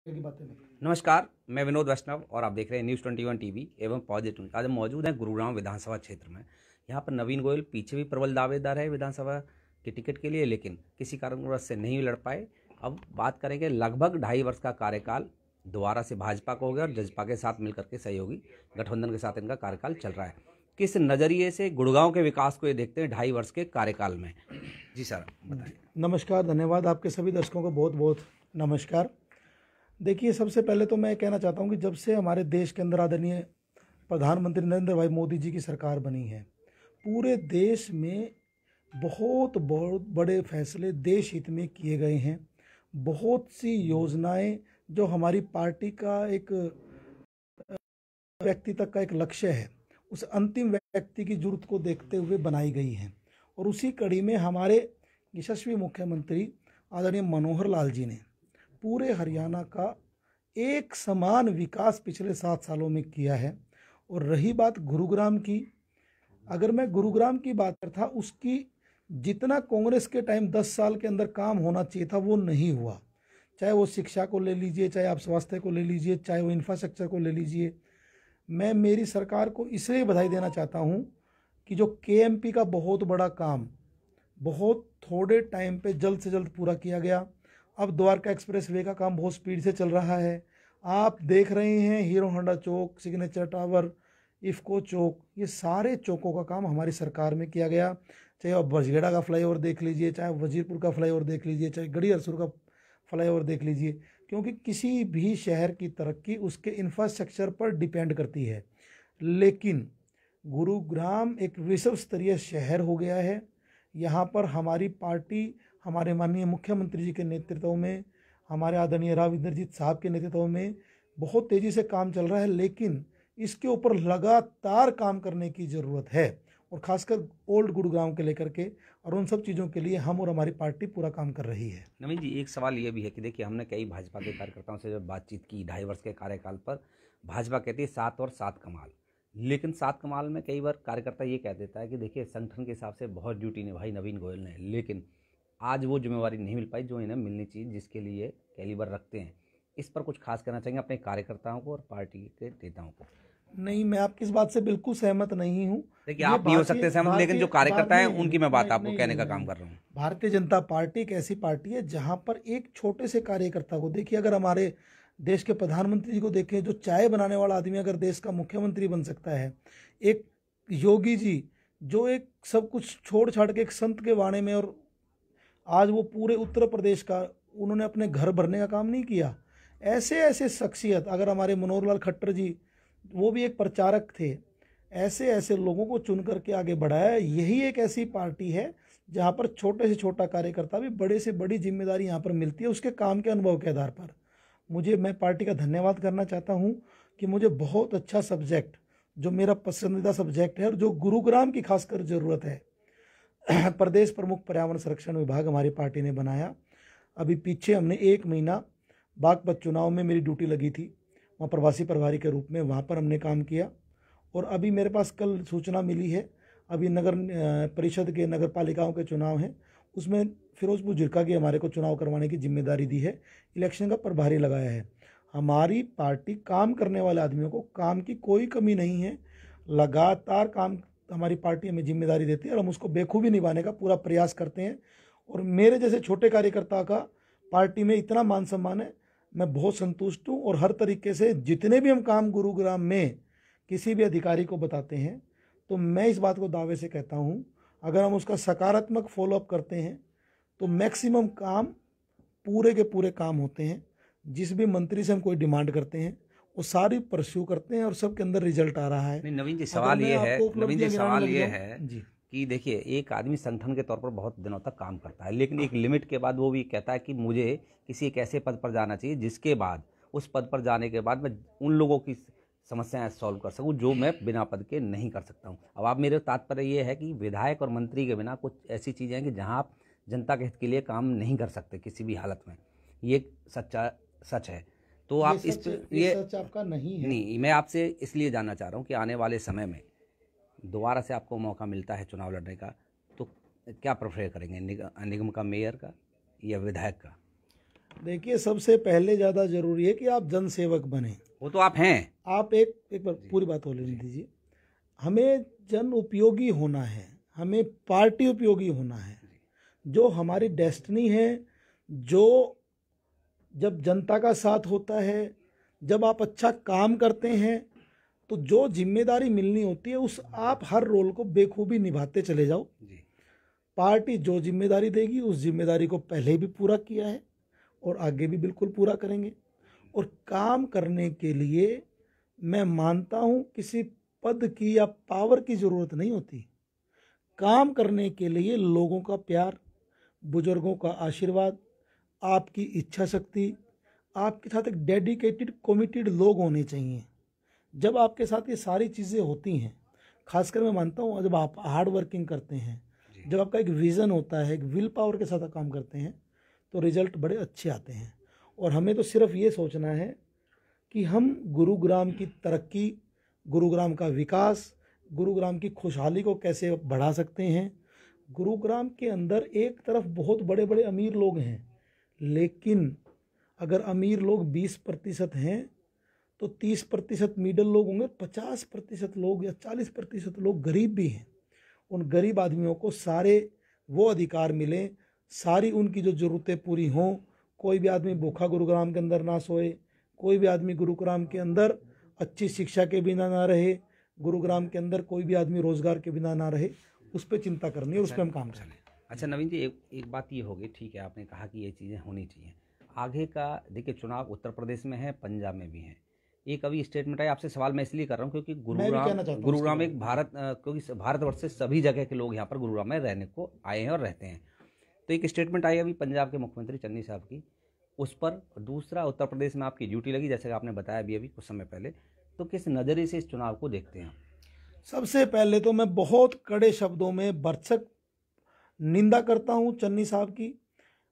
की बातें मत। नमस्कार, मैं विनोद वैष्णव और आप देख रहे हैं न्यूज़ 21 टीवी एवं पॉजिटिव। आज हम मौजूद हैं गुरुग्राम विधानसभा क्षेत्र में। यहाँ पर नवीन गोयल पीछे भी प्रबल दावेदार है विधानसभा के टिकट के लिए, लेकिन किसी कारणवश से नहीं लड़ पाए। अब बात करेंगे, लगभग 2.5 वर्ष का कार्यकाल दोबारा से भाजपा को हो गया और जजपा के साथ मिलकर के सहयोगी गठबंधन के साथ इनका कार्यकाल चल रहा है। किस नज़रिए से गुड़गांव के विकास को ये देखते हैं 2.5 वर्ष के कार्यकाल में? जी सर, बताएं। नमस्कार, धन्यवाद। आपके सभी दर्शकों को बहुत बहुत नमस्कार। देखिए, सबसे पहले तो मैं कहना चाहता हूं कि जब से हमारे देश के अंदर आदरणीय प्रधानमंत्री नरेंद्र भाई मोदी जी की सरकार बनी है, पूरे देश में बहुत बहुत बड़े फैसले देश हित में किए गए हैं। बहुत सी योजनाएं जो हमारी पार्टी का एक व्यक्ति तक का एक लक्ष्य है, उस अंतिम व्यक्ति की जरूरत को देखते हुए बनाई गई हैं। और उसी कड़ी में हमारे यशस्वी मुख्यमंत्री आदरणीय मनोहर लाल जी ने पूरे हरियाणा का एक समान विकास पिछले 7 सालों में किया है। और रही बात गुरुग्राम की, अगर मैं गुरुग्राम की बात करता, उसकी जितना कांग्रेस के टाइम 10 साल के अंदर काम होना चाहिए था वो नहीं हुआ। चाहे वो शिक्षा को ले लीजिए, चाहे आप स्वास्थ्य को ले लीजिए, चाहे वो इंफ्रास्ट्रक्चर को ले लीजिए। मैं मेरी सरकार को इसलिए बधाई देना चाहता हूं कि जो केएमपी का बहुत बड़ा काम बहुत थोड़े टाइम पे जल्द से जल्द पूरा किया गया। अब द्वारका एक्सप्रेस वे का काम बहुत स्पीड से चल रहा है। आप देख रहे हैं हीरो होंडा चौक, सिग्नेचर टावर, इफ्को चौक, ये सारे चौकों का काम हमारी सरकार में किया गया। चाहे आप बजगेड़ा का फ्लाईओवर देख लीजिए, चाहे वजीरपुर का फ्लाईओवर देख लीजिए, चाहे गढ़ी अरसुर का फ्लाईओवर देख लीजिए। क्योंकि किसी भी शहर की तरक्की उसके इंफ्रास्ट्रक्चर पर डिपेंड करती है। लेकिन गुरुग्राम एक विश्व स्तरीय शहर हो गया है। यहाँ पर हमारी पार्टी हमारे माननीय मुख्यमंत्री जी के नेतृत्व में, हमारे आदरणीय राव इंद्रजीत साहब के नेतृत्व में बहुत तेज़ी से काम चल रहा है। लेकिन इसके ऊपर लगातार काम करने की ज़रूरत है, और ख़ासकर ओल्ड गुरुग्राम के लेकर के, और उन सब चीज़ों के लिए हम और हमारी पार्टी पूरा काम कर रही है। नवीन जी, एक सवाल ये भी है कि देखिए, हमने कई भाजपा के कार्यकर्ताओं से जब बातचीत की 2.5 वर्ष के कार्यकाल पर, भाजपा कहती है 7 और 7 कमाल। लेकिन 7 कमाल में कई बार कार्यकर्ता ये कह देता है कि देखिए, संगठन के हिसाब से बहुत ड्यूटी निभाई नवीन गोयल ने, लेकिन आज वो जिम्मेवारी नहीं मिल पाई जो इन्हें मिलनी चाहिए, जिसके लिए कैलिबर रखते हैं। इस पर कुछ खास कहना चाहेंगे अपने कार्यकर्ताओं को और पार्टी के नेताओं को? नहीं, मैं आपकी इस बात से बिल्कुल सहमत नहीं हूँ। देखिए, आप नहीं हो सकते सहमत, लेकिन जो कार्यकर्ता हैं उनकी मैं बात आपको कहने का काम कर रहा हूँ। भारतीय जनता पार्टी एक ऐसी पार्टी है जहां पर एक छोटे से कार्यकर्ता को, देखिए, अगर हमारे देश के प्रधानमंत्री जी को देखें, जो चाय बनाने वाला आदमी अगर देश का मुख्यमंत्री बन सकता है, एक योगी जी जो एक सब कुछ छोड़ छाड़ के एक संत के वाणे में, और आज वो पूरे उत्तर प्रदेश का उन्होंने अपने घर भरने का काम नहीं किया। ऐसे ऐसे शख्सियत, अगर हमारे मनोहर लाल खट्टर जी, वो भी एक प्रचारक थे, ऐसे ऐसे लोगों को चुन करके आगे बढ़ाया। यही एक ऐसी पार्टी है जहां पर छोटे से छोटा कार्यकर्ता भी बड़े से बड़ी जिम्मेदारी यहाँ पर मिलती है उसके काम के अनुभव के आधार पर। मैं पार्टी का धन्यवाद करना चाहता हूँ कि मुझे बहुत अच्छा सब्जेक्ट, जो मेरा पसंदीदा सब्जेक्ट है और जो गुरुग्राम की खासकर ज़रूरत है, प्रदेश प्रमुख पर्यावरण संरक्षण विभाग हमारी पार्टी ने बनाया। अभी पीछे हमने 1 महीना बागपत चुनाव में मेरी ड्यूटी लगी थी, वहाँ प्रवासी प्रभारी के रूप में, वहाँ पर हमने काम किया। और अभी मेरे पास कल सूचना मिली है, अभी नगर परिषद के नगर पालिकाओं के चुनाव हैं, उसमें फिरोजपुर जिरका की हमारे को चुनाव करवाने की जिम्मेदारी दी है, इलेक्शन का प्रभारी लगाया है। हमारी पार्टी काम करने वाले आदमियों को काम की कोई कमी नहीं है। लगातार काम हमारी पार्टी हमें जिम्मेदारी देती है और हम उसको बेखूबी निभाने का पूरा प्रयास करते हैं। और मेरे जैसे छोटे कार्यकर्ता का पार्टी में इतना मान सम्मान है, मैं बहुत संतुष्ट हूँ। और हर तरीके से जितने भी हम काम गुरुग्राम में किसी भी अधिकारी को बताते हैं, तो मैं इस बात को दावे से कहता हूँ, अगर हम उसका सकारात्मक फॉलोअप करते हैं तो मैक्सिमम काम, पूरे के पूरे काम होते हैं। जिस भी मंत्री से हम कोई डिमांड करते हैं वो सारी परस्यू करते हैं और सबके अंदर रिजल्ट आ रहा है। नहीं नवीन जी, सवाल ये है, नवीन जी सवाल ये है जी, कि देखिए, एक आदमी संगठन के तौर पर बहुत दिनों तक काम करता है, लेकिन एक लिमिट के बाद वो भी कहता है कि मुझे किसी एक ऐसे पद पर जाना चाहिए जिसके बाद, उस पद पर जाने के बाद मैं उन लोगों की समस्याएं सॉल्व कर सकूं जो मैं बिना पद के नहीं कर सकता हूं। अब आप, मेरे तात्पर्य ये है कि विधायक और मंत्री के बिना कुछ ऐसी चीज़ें हैं कि जहां आप जनता के हित के लिए काम नहीं कर सकते किसी भी हालत में। ये सच है। तो आप ये सच आपका नहीं है। नहीं, मैं आपसे इसलिए जानना चाह रहा हूँ कि आने वाले समय में दोबारा से आपको मौका मिलता है चुनाव लड़ने का, तो क्या प्रेफर करेंगे, निगम का, मेयर का या विधायक का? देखिए, सबसे पहले ज़्यादा जरूरी है कि आप जनसेवक बने। वो तो आप हैं। आप एक बार पूरी बात हो लेने दीजिए। हमें जन उपयोगी होना है, हमें पार्टी उपयोगी होना है। जो हमारी डेस्टिनी है, जो जब जनता का साथ होता है, जब आप अच्छा काम करते हैं, तो जो जिम्मेदारी मिलनी होती है उस आप हर रोल को बेखूबी निभाते चले जाओ। जी। पार्टी जो जिम्मेदारी देगी उस जिम्मेदारी को पहले भी पूरा किया है और आगे भी बिल्कुल पूरा करेंगे। और काम करने के लिए मैं मानता हूँ किसी पद की या पावर की ज़रूरत नहीं होती। काम करने के लिए लोगों का प्यार, बुजुर्गों का आशीर्वाद, आपकी इच्छा शक्ति, आपके साथ एक डेडिकेटेड कमिटेड लोग होने चाहिए। जब आपके साथ ये सारी चीज़ें होती हैं, खासकर मैं मानता हूँ जब आप हार्ड वर्किंग करते हैं, जब आपका एक विज़न होता है, एक विल पावर के साथ आप काम करते हैं, तो रिजल्ट बड़े अच्छे आते हैं। और हमें तो सिर्फ ये सोचना है कि हम गुरुग्राम की तरक्की, गुरुग्राम का विकास, गुरुग्राम की खुशहाली को कैसे बढ़ा सकते हैं। गुरुग्राम के अंदर एक तरफ बहुत बड़े बड़े अमीर लोग हैं, लेकिन अगर अमीर लोग 20% हैं तो 30% मिडल लोग होंगे, 50% लोग या 40% लोग गरीब भी हैं। उन गरीब आदमियों को सारे वो अधिकार मिलें, सारी उनकी जो ज़रूरतें पूरी हों। कोई भी आदमी भूखा गुरुग्राम के अंदर ना सोए, कोई भी आदमी गुरुग्राम के अंदर अच्छी शिक्षा के बिना ना रहे, गुरुग्राम के अंदर कोई भी आदमी रोजगार के बिना ना रहे। उस पर चिंता करनी है और उस पर हम काम करें। अच्छा नवीन जी, एक बात ये होगी, ठीक है आपने कहा कि ये चीज़ें होनी चाहिए। आगे का देखिए, चुनाव उत्तर प्रदेश में है, पंजाब में भी है। एक अभी स्टेटमेंट है, आपसे सवाल मैं इसलिए कर रहा हूँ क्योंकि गुरुग्राम एक क्योंकि भारतवर्ष से सभी जगह के लोग यहाँ पर गुरुग्राम में रहने को आए हैं और रहते हैं। तो एक स्टेटमेंट आई अभी पंजाब के मुख्यमंत्री चन्नी साहब की, उस पर। दूसरा, उत्तर प्रदेश में आपकी ड्यूटी लगी, जैसे कि आपने बताया अभी कुछ समय पहले। तो किस नज़रिए से इस चुनाव को देखते हैं? सबसे पहले तो मैं बहुत कड़े शब्दों में भरसक निंदा करता हूं चन्नी साहब की।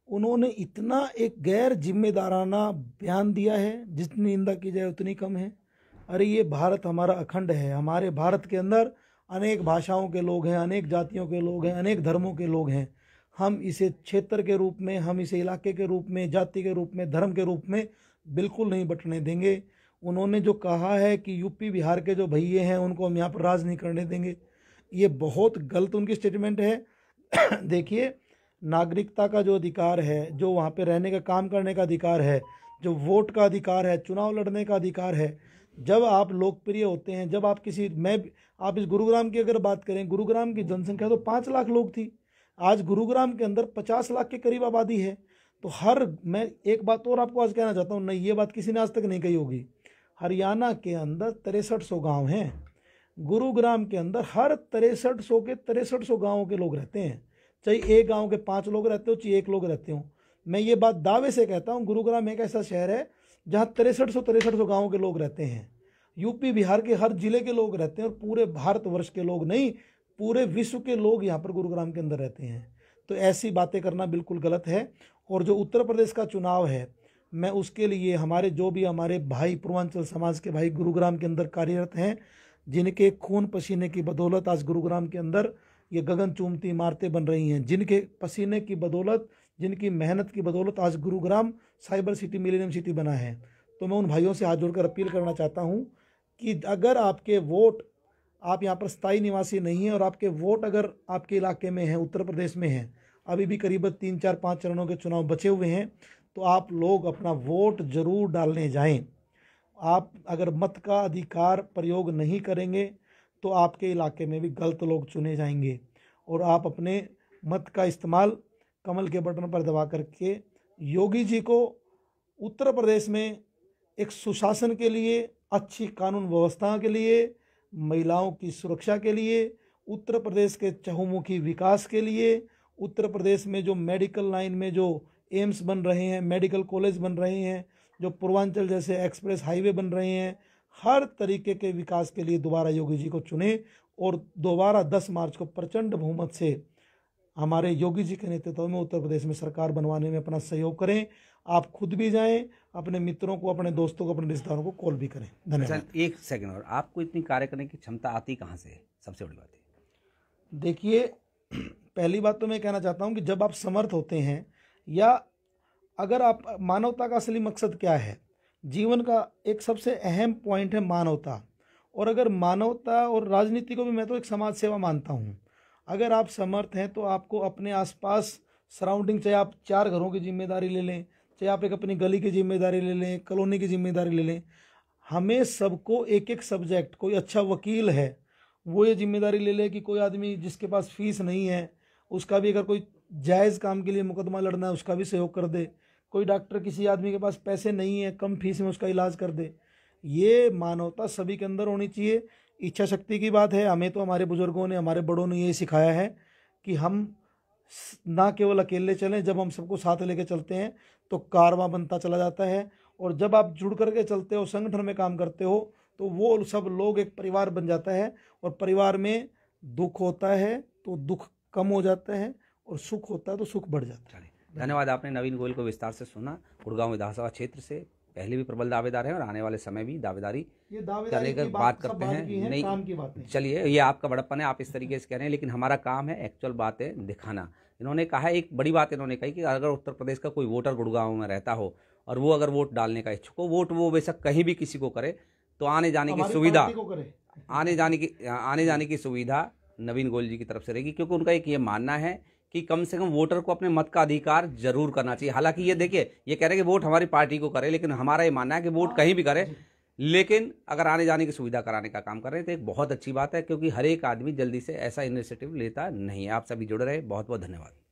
उन्होंने इतना एक गैर जिम्मेदाराना बयान दिया है, जितनी निंदा की जाए उतनी कम है। अरे ये भारत हमारा अखंड है, हमारे भारत के अंदर अनेक भाषाओं के लोग हैं, अनेक जातियों के लोग हैं, अनेक धर्मों के लोग हैं। हम इसे क्षेत्र के रूप में, हम इसे इलाके के रूप में, जाति के रूप में, धर्म के रूप में बिल्कुल नहीं बंटने देंगे। उन्होंने जो कहा है कि यूपी बिहार के जो भैये हैं उनको हम यहाँ पर राज नहीं करने देंगे, ये बहुत गलत उनकी स्टेटमेंट है। देखिए, नागरिकता का जो अधिकार है, जो वहाँ पे रहने का, काम करने का अधिकार है, जो वोट का अधिकार है, चुनाव लड़ने का अधिकार है, जब आप लोकप्रिय होते हैं, जब आप आप इस गुरुग्राम की अगर बात करें, गुरुग्राम की जनसंख्या तो 5 लाख लोग थी, आज गुरुग्राम के अंदर 50 लाख के करीब आबादी है। तो मैं एक बात और आपको आज कहना चाहता हूँ, नहीं ये बात किसी ने आज तक नहीं कही होगी, हरियाणा के अंदर 6300 गाँव हैं, गुरुग्राम के अंदर हर 6300 के 6300 गाँवों के लोग रहते हैं। चाहे एक गांव के 5 लोग रहते हो, चाहे 1 लोग रहते हो, मैं ये बात दावे से कहता हूँ, गुरुग्राम एक ऐसा शहर है जहाँ 6300 गाँव के लोग रहते हैं। यूपी बिहार के हर जिले के लोग रहते हैं, और पूरे भारतवर्ष के लोग नहीं, पूरे विश्व के लोग यहाँ पर गुरुग्राम के अंदर रहते हैं। तो ऐसी बातें करना बिल्कुल गलत है। और जो उत्तर प्रदेश का चुनाव है, मैं उसके लिए हमारे भाई, पूर्वांचल समाज के भाई गुरुग्राम के अंदर कार्यरत हैं, जिनके खून पसीने की बदौलत आज गुरुग्राम के अंदर ये गगन चूमती इमारतें बन रही हैं, जिनके पसीने की बदौलत, जिनकी मेहनत की बदौलत आज Gurugram cyber city, millennium city बना है। तो मैं उन भाइयों से हाथ जोड़कर अपील करना चाहता हूं कि अगर आपके वोट, आप यहाँ पर स्थायी निवासी नहीं हैं और आपके वोट अगर आपके इलाके में हैं, उत्तर प्रदेश में हैं, अभी भी करीब 3, 4, 5 चरणों के चुनाव बचे हुए हैं, तो आप लोग अपना वोट जरूर डालने जाएं। आप अगर मत का अधिकार प्रयोग नहीं करेंगे तो आपके इलाके में भी गलत लोग चुने जाएंगे, और आप अपने मत का इस्तेमाल कमल के बटन पर दबा करके योगी जी को उत्तर प्रदेश में एक सुशासन के लिए, अच्छी कानून व्यवस्था के लिए, महिलाओं की सुरक्षा के लिए, उत्तर प्रदेश के चहुमुखी विकास के लिए, उत्तर प्रदेश में जो मेडिकल लाइन में जो एम्स बन रहे हैं, मेडिकल कॉलेज बन रहे हैं, जो पूर्वांचल जैसे एक्सप्रेस हाईवे बन रहे हैं, हर तरीके के विकास के लिए दोबारा योगी जी को चुने, और दोबारा 10 मार्च को प्रचंड बहुमत से हमारे योगी जी के नेतृत्व में उत्तर प्रदेश में सरकार बनवाने में अपना सहयोग करें। आप खुद भी जाएं, अपने मित्रों को, अपने दोस्तों को, अपने रिश्तेदारों को कॉल भी करें। धन्यवाद। एक सेकंड, और आपको इतनी कार्य करने की क्षमता आती कहाँ से है? सबसे बड़ी बात है। देखिए, पहली बात तो मैं कहना चाहता हूं कि जब आप समर्थ होते हैं या अगर आप मानवता का असली मकसद क्या है, जीवन का एक सबसे अहम पॉइंट है मानवता। और अगर मानवता और राजनीति को भी मैं तो एक समाज सेवा मानता हूँ। अगर आप समर्थ हैं तो आपको अपने आसपास सराउंडिंग, चाहे आप 4 घरों की जिम्मेदारी ले लें, चाहे आप एक अपनी गली की जिम्मेदारी ले लें, कॉलोनी की जिम्मेदारी ले लें, हमें सबको एक एक सब्जेक्ट, कोई अच्छा वकील है वो ये जिम्मेदारी ले ले कि कोई आदमी जिसके पास फीस नहीं है उसका भी अगर कोई जायज़ काम के लिए मुकदमा लड़ना है उसका भी सहयोग कर दे। कोई डॉक्टर किसी आदमी के पास पैसे नहीं है, कम फीस में उसका इलाज कर दे। ये मानवता सभी के अंदर होनी चाहिए। इच्छा शक्ति की बात है, हमें तो हमारे बुजुर्गों ने, हमारे बड़ों ने ये सिखाया है कि हम ना केवल अकेले चलें, जब हम सबको साथ लेके चलते हैं तो कारवां बनता चला जाता है। और जब आप जुड़ करके चलते हो, संगठन में काम करते हो, तो वो सब लोग एक परिवार बन जाता है। और परिवार में दुख होता है तो दुख कम हो जाता है, और सुख होता है तो सुख बढ़ जाता है। धन्यवाद। आपने नवीन गोयल को विस्तार से सुना। गुड़गांव विधानसभा क्षेत्र से पहले भी प्रबल दावेदार हैं और आने वाले समय भी दावेदारी करने की बात करते हैं। नहीं, चलिए, ये आपका बड़प्पन है, आप इस तरीके से कह रहे हैं, लेकिन हमारा काम है एक्चुअल बातें दिखाना। इन्होंने कहा है, एक बड़ी बात इन्होंने कही कि अगर उत्तर प्रदेश का कोई वोटर गुड़गांव में रहता हो और वो अगर वोट डालने का इच्छुक हो, वोट वो बेशक कहीं भी किसी को करे, तो आने जाने की सुविधा, आने जाने की सुविधा नवीन गोयल जी की तरफ से रहेगी। क्योंकि उनका एक ये मानना है कि कम से कम वोटर को अपने मत का अधिकार जरूर करना चाहिए। हालांकि ये देखिए, ये कह रहे हैं कि वोट हमारी पार्टी को करे, लेकिन हमारा ये मानना है कि वोट कहीं भी करे, लेकिन अगर आने जाने की सुविधा कराने का काम कर रहे हैं तो एक बहुत अच्छी बात है। क्योंकि हर एक आदमी जल्दी से ऐसा इनिशिएटिव लेता नहीं है। आप सभी जुड़ रहे, बहुत बहुत धन्यवाद।